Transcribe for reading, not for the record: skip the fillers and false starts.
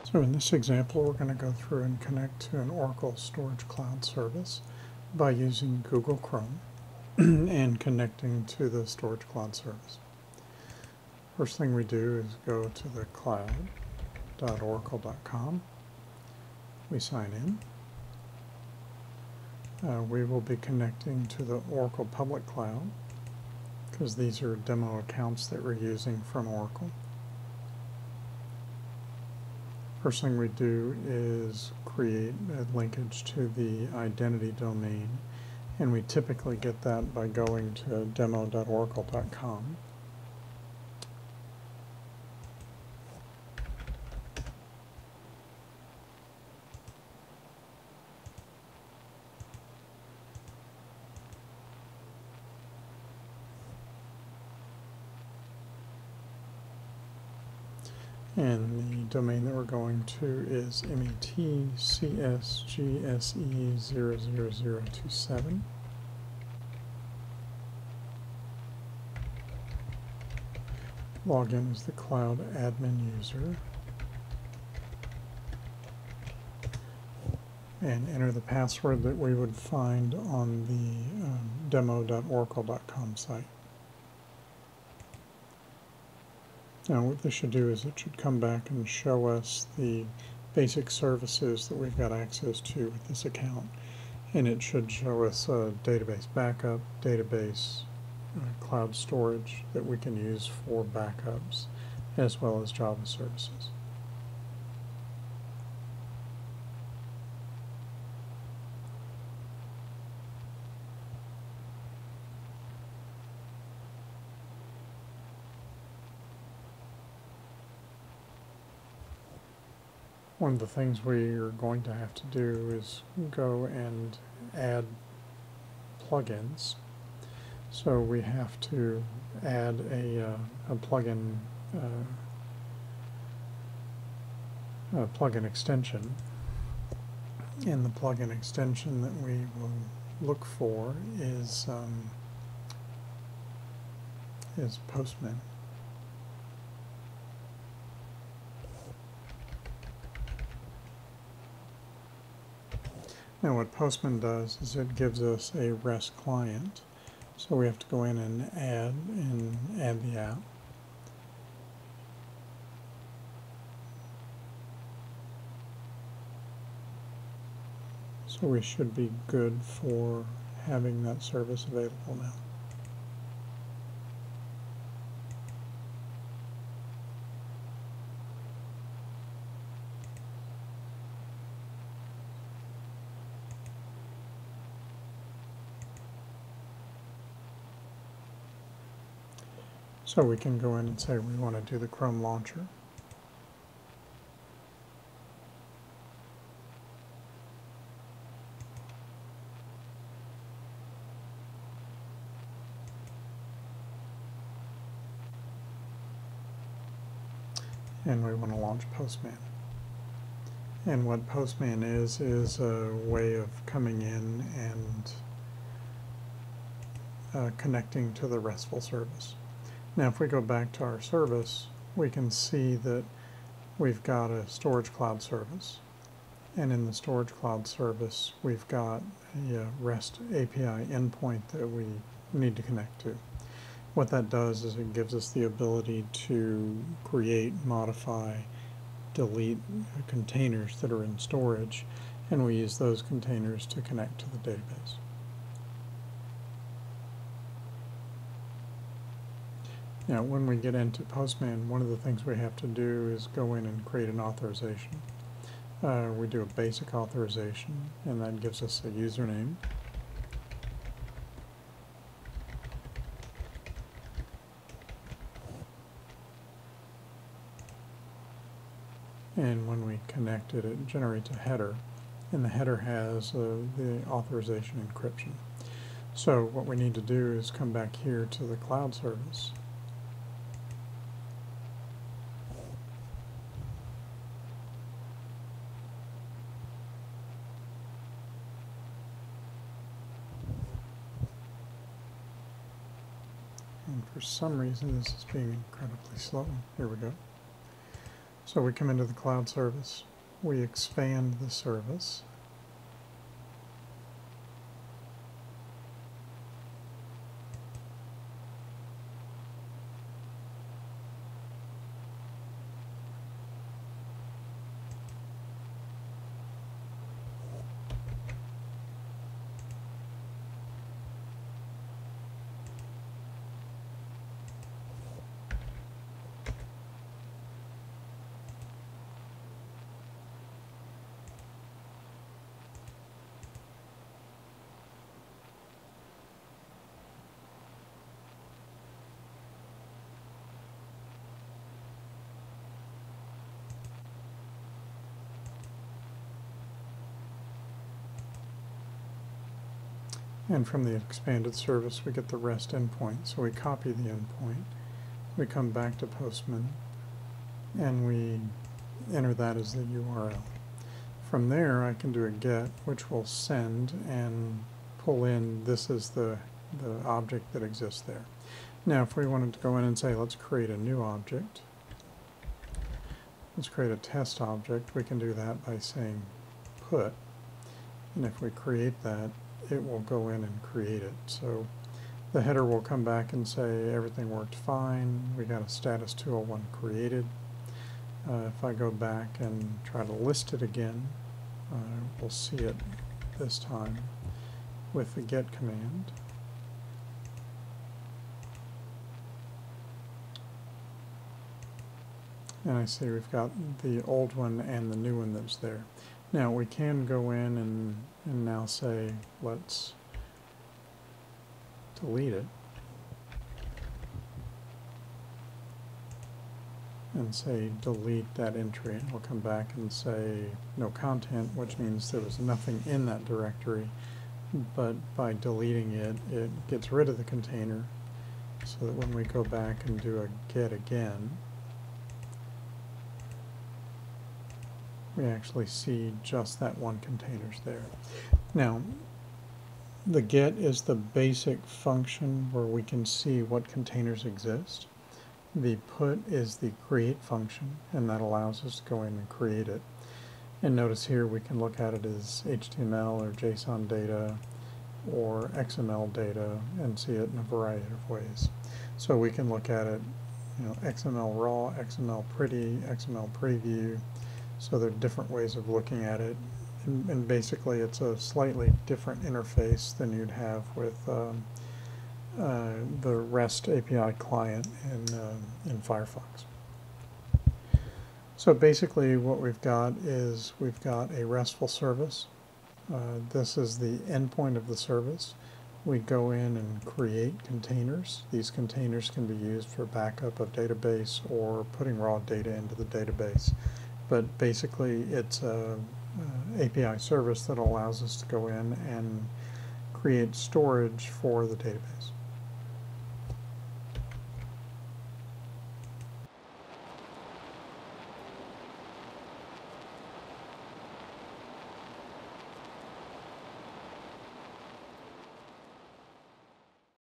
So in this example, we're going to go through and connect to an Oracle Storage Cloud service by using Google Chrome and connecting to the Storage Cloud service. First thing we do is go to the cloud.oracle.com. We sign in. We will be connecting to the Oracle Public Cloud because these are demo accounts that we're using from Oracle. First thing we do is create a linkage to the identity domain, and we typically get that by going to demo.oracle.com. And the domain that we're going to is metcsgsE00027. Login as the cloud admin user. And enter the password that we would find on the demo.oracle.com site. Now what this should do is it should come back and show us the basic services that we've got access to with this account. And it should show us a database backup, database cloud storage that we can use for backups, as well as Java services. One of the things we are going to have to do is go and add plugins. So we have to add a plugin extension. And the plugin extension that we will look for is Postman. Now what Postman does is it gives us a REST client, so we have to go in and add the app. So we should be good for having that service available now. So we can go in and say we want to do the Chrome launcher. And we want to launch Postman. And what Postman is a way of coming in and connecting to the RESTful service. Now if we go back to our service, we can see that we've got a storage cloud service, and in the storage cloud service we've got a REST API endpoint that we need to connect to. What that does is it gives us the ability to create, modify, delete containers that are in storage, and we use those containers to connect to the database. Now, when we get into Postman, one of the things we have to do is go in and create an authorization. We do a basic authorization, and that gives us a username. And when we connect it, it generates a header, and the header has the authorization encryption. So what we need to do is come back here to the cloud service. And for some reason this is being incredibly slow. Here we go. So we come into the cloud service, we expand the service, and from the expanded service we get the REST endpoint. So we copy the endpoint, we come back to Postman, and we enter that as the URL. From there I can do a get, which will send and pull in, this is the object that exists there. Now if we wanted to go in and say let's create a new object, let's create a test object, we can do that by saying put, and if we create that, it will go in and create it. So the header will come back and say everything worked fine, we got a status 201 created. If I go back and try to list it again, we'll see it this time with the get command. And I see we've got the old one and the new one that's there. Now we can go in and now say let's delete it and say delete that entry, and we'll come back and say no content, which means there was nothing in that directory, but by deleting it, it gets rid of the container so that when we go back and do a get again, we actually see just that one container's there. Now, the get is the basic function where we can see what containers exist. The put is the create function, and that allows us to go in and create it. And notice here we can look at it as HTML or JSON data or XML data and see it in a variety of ways. So we can look at it, XML raw, XML pretty, XML preview. So there are different ways of looking at it, and basically it's a slightly different interface than you'd have with the REST API client in Firefox. So basically what we've got is we've got a RESTful service. This is the endpoint of the service. We go in and create containers. These containers can be used for backup of database or putting raw data into the database. But basically it's an API service that allows us to go in and create storage for the database.